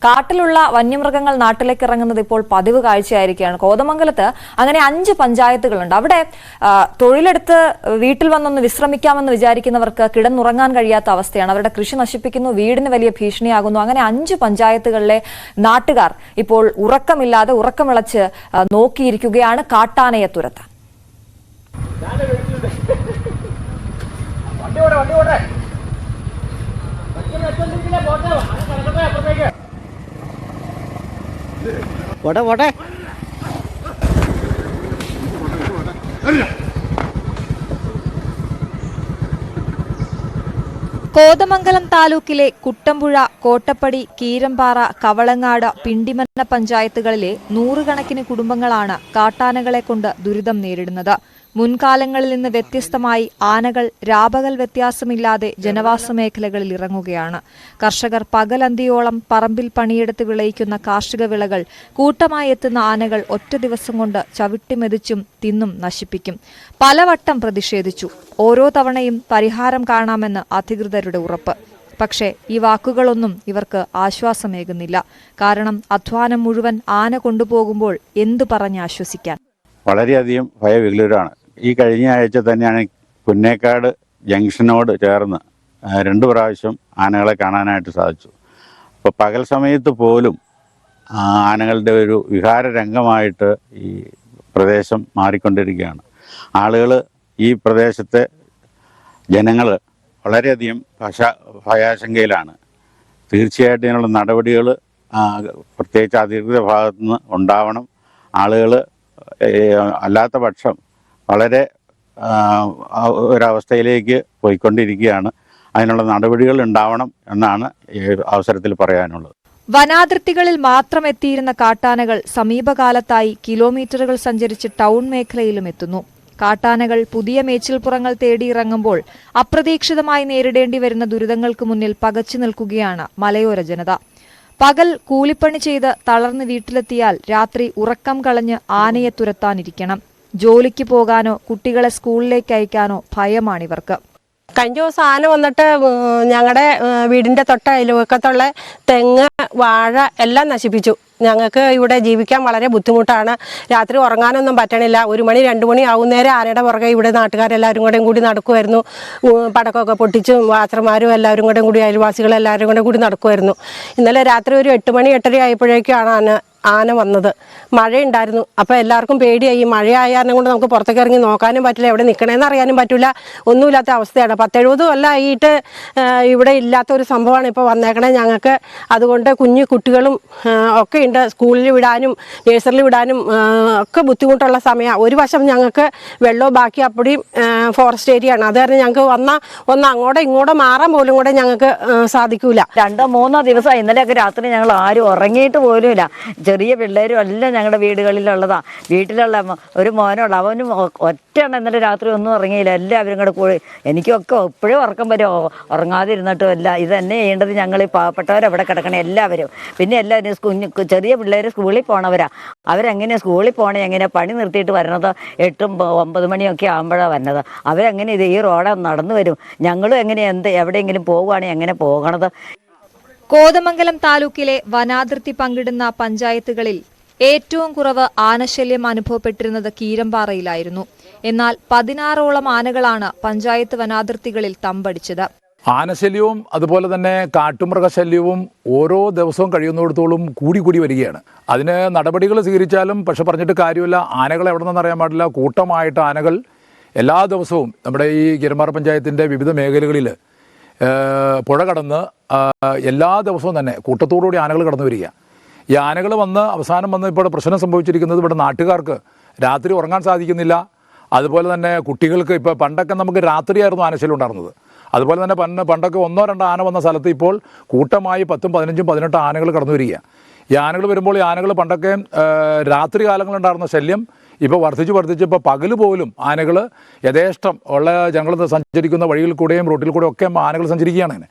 കാട്ടിലുള്ള വന്യമൃഗങ്ങൾ നാട്ടിലേക്ക് ഇറങ്ങുന്നത് ഇപ്പോൾ പതിവ് കാഴ്ചയായിരിക്കുകയാണ്. കോതമംഗലത്ത് അങ്ങനെ 5 പഞ്ചായത്തുകളുണ്ട്. അവിടെ തൊഴിലെടുത്ത് വീട്ടിൽ വന്നൊന്ന് വിശ്രമിക്കാമെന്ന് വിചാരിക്കുന്നവർക്ക് കിടന്നുറങ്ങാൻ കഴിയാത്ത അവസ്ഥയാണ്. അവരുടെ കൃഷി നശിപ്പിക്കുന്നു, വീടിന് വലിയ ഭീഷണിയാകുന്നു. അങ്ങനെ 5 പഞ്ചായത്തുകളിലെ നാട്ടുകാർ ഇപ്പോൾ ഉറക്കമില്ലാതെ ഉറക്കമിളച്ച് നോക്കിയിരിക്കുകയാണ് കാട്ടാനയെ തുരത്താൻ. കോതമംഗലം താലൂക്കിലെ കുട്ടമ്പുഴ, കോട്ടപ്പടി, കീരമ്പാറ, കവളങ്ങാട്, പിണ്ടിമന്ന പഞ്ചായത്തുകളിലെ 100 കണക്കിന് കുടുംബങ്ങളാണ് കാട്ടാനകളെ കൊണ്ട് ദുരിതം നേരിടുന്നത്. മുൻകാലങ്ങളിൽ നിന്ന് വ്യത്യസ്തമായി ആനകൾ രാപകൽ വ്യത്യാസമില്ലാതെ ജനവാസ മേഖലകളിൽ ഇറങ്ങുകയാണ്. കർഷകർ പകലന്തിയോളം പറമ്പിൽ പണിയെടുത്ത് വിളയിക്കുന്ന കാർഷിക വിളകൾ കൂട്ടമായി എത്തുന്ന ആനകൾ ഒറ്റ ദിവസം കൊണ്ട് ചവിട്ടിമെതിച്ചും തിന്നും നശിപ്പിക്കും. പലവട്ടം പ്രതിഷേധിച്ചു. ഓരോ തവണയും പരിഹാരം കാണാമെന്ന് അധികൃതരുടെ ഉറപ്പ്. പക്ഷേ ഈ വാക്കുകളൊന്നും ഇവർക്ക് ആശ്വാസമേകുന്നില്ല. കാരണം അധ്വാനം മുഴുവൻ ആന കൊണ്ടുപോകുമ്പോൾ എന്തു പറഞ്ഞ് ആശ്വസിക്കാൻ? വളരെയധികം ഭയവിഹ്വലരാണ്. ഈ കഴിഞ്ഞ ആഴ്ച തന്നെയാണ് കുന്നേക്കാട് ജംഗ്ഷനോട് ചേർന്ന് 2 പ്രാവശ്യം ആനകളെ കാണാനായിട്ട് സാധിച്ചു. അപ്പോൾ പകൽ സമയത്ത് പോലും ആനകളുടെ ഒരു വിഹാര രംഗമായിട്ട് ഈ പ്രദേശം മാറിക്കൊണ്ടിരിക്കുകയാണ്. ആളുകൾ, ഈ പ്രദേശത്തെ ജനങ്ങൾ വളരെയധികം ഭയാശങ്കയിലാണ്. തീർച്ചയായിട്ടും ഇതിനുള്ള നടപടികൾ പ്രത്യേകിച്ച് അധികൃത ഭാഗത്തുനിന്ന് ഉണ്ടാവണം. ആളുകൾ അല്ലാത്ത പക്ഷം വളരെ ഒരവസ്ഥയിലേക്ക് പോയിക്കൊണ്ടിരിക്കുകയാണ്. അതിനുള്ള നടപടികൾ ഉണ്ടാവണം എന്നാണ് ഈ അവസരത്തിൽ പറയാനുള്ളത്. വനാതിർത്തികളിൽ മാത്രം എത്തിയിരുന്ന കാട്ടാനകൾ സമീപകാലത്തായി കിലോമീറ്ററുകൾ സഞ്ചരിച്ച് ടൗൺ മേഖലയിലും എത്തുന്നു. കാട്ടാനകൾ പുതിയ മേച്ചിൽപ്പുറങ്ങൾ തേടിയിറങ്ങുമ്പോൾ അപ്രതീക്ഷിതമായി നേരിടേണ്ടി വരുന്ന ദുരിതങ്ങൾക്ക് മുന്നിൽ പകച്ചു നിൽക്കുകയാണ് മലയോര ജനത. പകൽ കൂലിപ്പണി ചെയ്ത് തളർന്ന് വീട്ടിലെത്തിയാൽ രാത്രി ഉറക്കം കളഞ്ഞ് ആനയെ തുരത്താനിരിക്കണം. ജോലിക്ക് പോകാനോ കുട്ടികളെ സ്കൂളിലേക്ക് അയക്കാനോ ഭയമാണിവർക്ക്. കഴിഞ്ഞ ദിവസം ആന വന്നിട്ട് ഞങ്ങളുടെ വീടിൻ്റെ തൊട്ട അയൽവക്കത്തുള്ള തെങ്ങ്, വാഴ എല്ലാം നശിപ്പിച്ചു. ഞങ്ങൾക്ക് ഇവിടെ ജീവിക്കാൻ വളരെ ബുദ്ധിമുട്ടാണ്. രാത്രി ഉറങ്ങാനൊന്നും പറ്റണില്ല. 1 മണി 2 മണി ആവുന്നേരം ആനയുടെ പുറകെ ഇവിടെ നാട്ടുകാരെല്ലാവരും കൂടി നടക്കുമായിരുന്നു. പടക്കമൊക്കെ പൊട്ടിച്ചും വാത്രന്മാരും എല്ലാവരും കൂടി അയൽവാസികളെല്ലാവരും കൂടി നടക്കുമായിരുന്നു. ഇന്നലെ രാത്രി ഒരു 8 മണി 8:30 ആയപ്പോഴേക്കാണ് ആന വന്നത്. മഴയുണ്ടായിരുന്നു. അപ്പോൾ എല്ലാവർക്കും പേടിയായി. മഴയായാലും കൊണ്ട് നമുക്ക് പുറത്തേക്ക് ഇറങ്ങി നോക്കാനും പറ്റില്ല, എവിടെ നിൽക്കണമെന്ന് അറിയാനും പറ്റില്ല. ഒന്നുമില്ലാത്ത അവസ്ഥയാണ്. 10-70 കൊല്ലമായിട്ട് ഇവിടെ ഇല്ലാത്തൊരു സംഭവമാണ് ഇപ്പോൾ വന്നേക്കണേ ഞങ്ങൾക്ക്. അതുകൊണ്ട് കുഞ്ഞു കുട്ടികളും ഒക്കെ ഉണ്ട്. സ്കൂളിൽ വിടാനും നഴ്സറിയിൽ വിടാനും ഒക്കെ ബുദ്ധിമുട്ടുള്ള സമയമാണ്. ഒരു വശം ഞങ്ങൾക്ക് വെള്ളവും ബാക്കി അപ്പടിയും ഫോറസ്റ്റ് ഏരിയ ആണ്. അത് കാരണം ഞങ്ങൾക്ക് ഒന്ന് അങ്ങോട്ടോ ഇങ്ങോട്ടോ മാറാൻ പോലും കൂടെ ഞങ്ങൾക്ക് സാധിക്കൂല. 2-3 ദിവസം ഇന്നലെയൊക്കെ രാത്രി ഞങ്ങൾ ആരും ഉറങ്ങിയിട്ട് പോലുമില്ല. ചെറിയ പിള്ളേരും എല്ലാം ഞങ്ങളുടെ വീടുകളിലുള്ളതാ. വീട്ടിലുള്ള ഒരു മോനുള്ള അവനും ഒറ്റയാണ് ഇന്നലെ രാത്രി ഒന്നും ഉറങ്ങിയില്ല. എല്ലാവരും കൂടെ പോയി. എനിക്കൊക്കെ എപ്പോഴും ഉറക്കം വരും. ഉറങ്ങാതിരുന്നിട്ടും അല്ല. ഇത് തന്നെ ചെയ്യേണ്ടത് ഞങ്ങൾ ഈ പാവപ്പെട്ടവരവിടെ കിടക്കണേ എല്ലാവരും. പിന്നെ എല്ലാവരും ചെറിയ പിള്ളേർ സ്കൂളിൽ പോണവരാ. അവരെങ്ങനെ സ്കൂളിൽ പോകണേ, എങ്ങനെ പണി നിർത്തിയിട്ട് വരണത് 8-9 മണിയൊക്കെ ആകുമ്പോഴാണ് വരണത്. അവരെങ്ങനെ ഇത് ഈ റോഡ് നടന്നു വരും? ഞങ്ങളും എങ്ങനെ എവിടെയെങ്കിലും പോവുകയാണെങ്കിൽ എങ്ങനെ പോകണത്? കോതമംഗലം താലൂക്കിലെ വനാതിർത്തി പങ്കിടുന്ന പഞ്ചായത്തുകളിൽ ഏറ്റവും കുറവ് ആനശല്യം അനുഭവപ്പെട്ടിരുന്നത് കീരമ്പാറയിലായിരുന്നു. എന്നാൽ 16ഓളം ആനകളാണ് പഞ്ചായത്ത് വനാതിർത്തികളിൽ തമ്പടിച്ചത്. ആനശല്യവും അതുപോലെ തന്നെ കാട്ടുമൃഗശല്യവും ഓരോ ദിവസവും കഴിയുന്നിടത്തോളം കൂടി വരികയാണ്. അതിന് നടപടികൾ സ്വീകരിച്ചാലും പക്ഷെ പറഞ്ഞിട്ട് കാര്യമില്ല. ആനകൾ എവിടെ നിന്നെന്ന് അറിയാൻ പാടില്ല. കൂട്ടമായിട്ട് ആനകൾ എല്ലാ ദിവസവും നമ്മുടെ ഈ കീരമ്പാറ പഞ്ചായത്തിൻ്റെ വിവിധ മേഖലകളിൽ പുഴ കടന്ന് എല്ലാ ദിവസവും തന്നെ കൂട്ടത്തോടുകൂടി ആനകൾ കടന്നു വരിക. ഈ ആനകൾ അവസാനം വന്ന് ഇപ്പോൾ പ്രശ്നം സംഭവിച്ചിരിക്കുന്നത് ഇവിടെ നാട്ടുകാർക്ക് രാത്രി ഉറങ്ങാൻ സാധിക്കുന്നില്ല. അതുപോലെ തന്നെ കുട്ടികൾക്ക് ഇപ്പോൾ പണ്ടൊക്കെ നമുക്ക് രാത്രിയായിരുന്നു ആനശല്യം ഉണ്ടായിരുന്നത്. അതുപോലെ തന്നെ പണ്ടൊക്കെ 1-2 ആന വന്ന സ്ഥലത്ത് ഇപ്പോൾ കൂട്ടമായി 10, 15, 18 ആനകൾ കടന്നു വരിക. ഈ ആനകൾ വരുമ്പോൾ ഈ ആനകൾ പണ്ടൊക്കെ രാത്രി കാലങ്ങളുണ്ടായിരുന്ന ശല്യം ഇപ്പോൾ വർദ്ധിച്ച് ഇപ്പോൾ പകൽ പോലും ആനകൾ യഥേഷ്ടം ഉള്ള ജനങ്ങൾ സഞ്ചരിക്കുന്ന വഴികളിൽ കൂടെയും റോട്ടിൽ കൂടെ ഒക്കെ ആനകൾ സഞ്ചരിക്കുകയാണ്.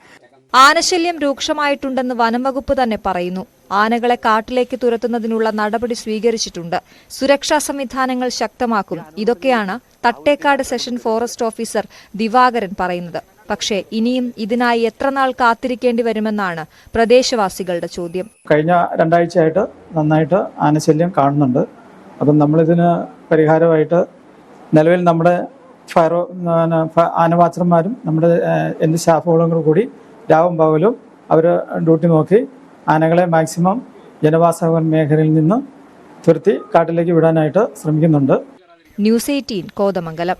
ആനശല്യം രൂക്ഷമായിട്ടുണ്ടെന്ന് വനംവകുപ്പ് തന്നെ പറയുന്നു. ആനകളെ കാട്ടിലേക്ക് തുരത്തുന്നതിനുള്ള നടപടി സ്വീകരിച്ചിട്ടുണ്ട്. സുരക്ഷാ സംവിധാനങ്ങൾ ശക്തമാക്കും. ഇതൊക്കെയാണ് Thattekad section forest officer Divakaran പറയുന്നത്. പക്ഷേ ഇനിയും ഇതിനായി എത്ര നാൾ കാത്തിരിക്കേണ്ടി വരുമെന്നാണ് പ്രദേശവാസികളുടെ ചോദ്യം. കഴിഞ്ഞ 2 ആഴ്ചയായിട്ട് നന്നായിട്ട് ആനശല്യം കാണുന്നുണ്ട്. അപ്പം നമ്മളിതിന് പരിഹാരമായിട്ട് നിലവിൽ നമ്മുടെ ആനവാച്ചർമാരും നമ്മുടെ എന്ത് സ്റ്റാഫുകളും കൂടി രാവും പകലും അവർ ഡ്യൂട്ടി നോക്കി ആനകളെ മാക്സിമം ജനവാസ മേഖലയിൽ നിന്ന് തുരത്തി കാട്ടിലേക്ക് വിടാനായിട്ട് ശ്രമിക്കുന്നുണ്ട്. ന്യൂസ് 18 കോതമംഗലം.